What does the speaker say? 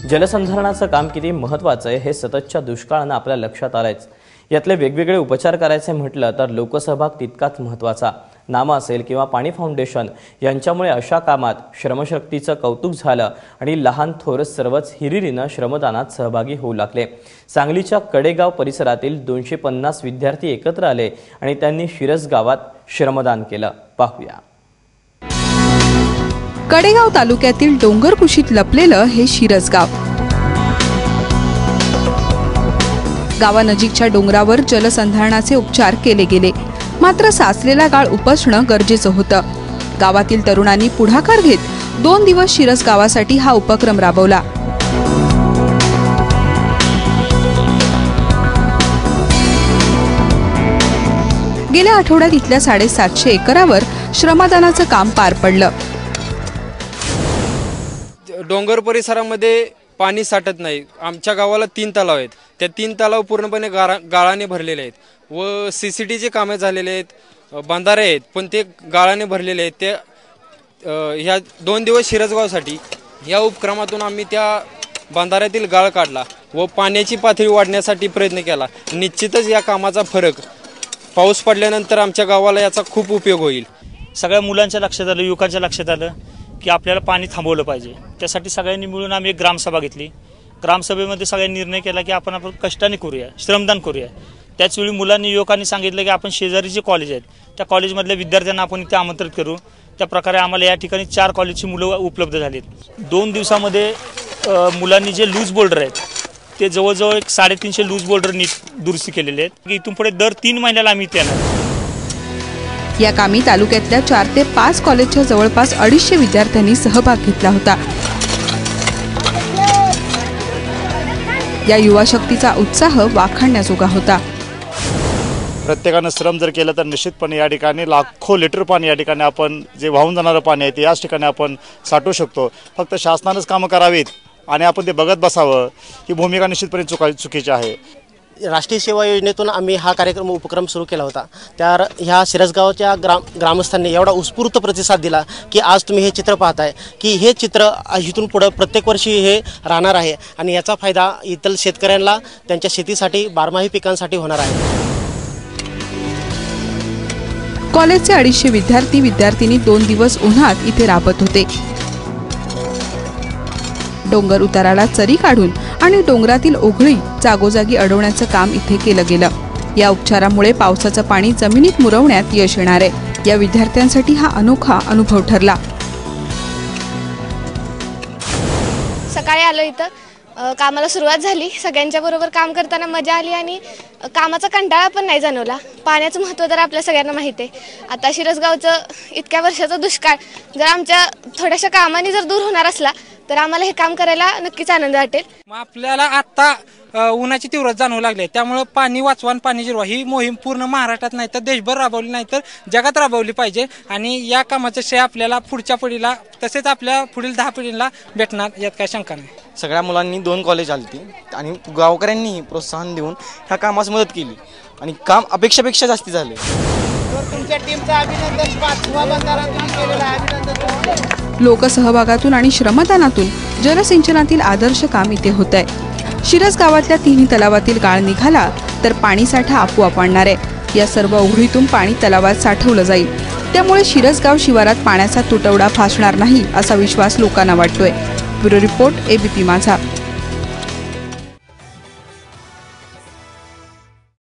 जलसंधारणाचं काम किती महत्त्वाचं आहे हे सततच्या दुष्काळानं आपल्या लक्षात आलंच। यातले वेगवेगळे उपचार करायचे म्हटलं तर लोकसहभाग तितकाच महत्त्वाचा। नामा असेल किंवा पाणी फाउंडेशन यांच्यामुळे अशा कामात श्रमशक्तीचं कौतुक झालं आणि लहान थोर सर्वच हिरिरीनं श्रमदानात सहभागी होऊ लागले। सांगलीच्या कडेगाव परिसरातील 250 विद्यार्थी एकत्र आले आणि त्यांनी शिरस गावात श्रमदान केलं। पाहूया। कडेगाव तालुक्यातील डोंगर कुशीत लपलेलं हे शिरस गाव। गावानजीकच्या डोंगरावर जलसंधारणाचे उपचार केले गेले, मात्र साचलेला गाळ उपसणं गरजेचं होतं। गावातील तरुणांनी पुढाकार घेत 2 दिवस शिरस गावासाठी हा उपक्रम राबवला। गेल्या आठवड्यात इथल्या 750 एकरावर श्रमदानाचं काम पार पडलं। डोंगर परिसरामध्ये पाणी साठत नाही। आमच्या गावाला 3 तलाव आहेत, त्या 3 तलाव पूर्णपणे गाळाने भरलेले आहेत व सीसीटीचे कामे झालेले आहेत, बंधारे आहेत पण ते गाळाने भरलेले आहेत। ते ह्या 2 दिवस शिरसगावसाठी या उपक्रमातून आम्ही त्या बंधाऱ्यातील गाळ काढला व पाण्याची पातळी वाढण्यासाठी प्रयत्न केला। निश्चितच या कामाचा फरक पाऊस पडल्यानंतर आमच्या गावाला याचा खूप उपयोग होईल। सगळ्या मुलांच्या लक्षात आलं, युवकांच्या लक्षात आलं की आपल्याला पाणी थांबवलं पाहिजे। त्यासाठी सगळ्यांनी मिळून आम्ही एक ग्रामसभा घेतली। ग्रामसभेमध्ये सगळ्यांनी निर्णय केला की आपण कष्टाने करूया, श्रमदान करूया। त्याचवेळी मुलांनी युवकांनी सांगितलं की आपण शेजारी जे कॉलेज आहेत त्या कॉलेजमधल्या विद्यार्थ्यांना आपण इथे आमंत्रित करू। त्या प्रकारे आम्हाला या ठिकाणी 4 कॉलेजची मुलं उपलब्ध झालीत। 2 दिवसामध्ये मुलांनी जे लूज बोल्डर आहेत ते जवळजवळ 350 लूज बोल्डर दुरुस्ती केलेले आहेत। इथून पुढे दर 3 महिन्याला आम्ही इथे येणार। या कामी तालुक्यातल्या 4 ते 5 कॉलेजच्या जवळपास 250 विद्यार्थ्यांनी सहभाग घेतला होता। या युवा शक्तीचा उत्साह वाखाणण्याजोगा होता। प्रत्येकाने श्रम जर केलं तर निश्चितपणे या ठिकाणी लाखो लिटर पाणी या ठिकाणी आपण जे वाहून जाणारं पाणी आहे ते याच ठिकाणी आपण साठवू शकतो। फक्त शासनानेच कामं करावीत आणि आपण ते बघत बसावं ही भूमिका निश्चितपणे चुकीची आहे। राष्ट्रीय सेवा योजनेतून आम्ही हा उपक्रम सुरू केला होता। त्या ह्या शिरसगावच्या ग्रामस्थांनी एवढा उत्स्फूर्त प्रतिसाद दिला की आज तुम्ही हे चित्र पाहताय की हे चित्र इथून पुढे प्रत्येक वर्षी हे राहणार आहे आणि याचा फायदा इतर शेतकऱ्यांना त्यांच्या शेतीसाठी 12माही पिकांसाठी होणार आहे। कॉलेजचे 250 विद्यार्थी-विद्यार्थिनी 2 दिवस उन्हात इथे राबत होते। डोंगर उताराला चरी काढून आणि डोंगरातील ओघळी जागोजागी अडवण्याचं काम इथे केलं गेलं। या उपचारामुळे पावसाचं पाणी जमिनीत मुरवण्यात यश येणार आहे। या विद्यार्थ्यांसाठी हा अनोखा अनुभव ठरला। सकाळी आलो इथं, कामाला सुरुवात झाली। सगळ्यांच्या बरोबर काम करताना मजा आली आणि कामाचा कंटाळा पण नाही जाणवला। पाण्याचं महत्त्व तर आपल्या सगळ्यांना माहिती आहे। आता शिरसगावचं इतक्या वर्षाचा दुष्काळ जर आमच्या थोड्याशा कामाने जर दूर होणार असला तर आम्हाला हे काम करायला नक्कीच आनंद वाटेल। आपल्याला आता उन्हाची तीव्रता जाणवू लागली, त्यामुळे पाणी वाचवा आणि पाणी जिरवा ही मोहीम पूर्ण महाराष्ट्रात नाही तर देशभर राबवली, नाही तर जगात राबवली पाहिजे आणि या कामाचं श्रेय आपल्याला पुढच्या पिढीला तसेच आपल्या पुढील 10 पिढीला भेटणार, यात काही शंका नाही। सगळ्या मुलांनी 2 कॉलेज आली आणि गावकऱ्यांनी प्रोत्साहन देऊन ह्या कामास मदत केली आणि काम अपेक्षापेक्षा जास्ती झाले। तुमच्या टीमचं अभिनंदन। 5वा बंधारा तुम्ही केलेला आहे, अभिनंदन। लोकसहभागातून आणि श्रमदानातून जलसिंचनातील आदर्श काम इथे होत आहे। शिरस गावातल्या 3 तलावातील गाळ निघाला तर पाणीसाठा आपोआप वाढणार आहे। या सर्व ओघळीतून पाणी तलावात साठवलं जाईल, त्यामुळे शिरसगाव शिवारात पाण्याचा तुटवडा भासणार नाही असा विश्वास लोकांना वाटतोय। ब्युरो रिपोर्ट, ABP माझा।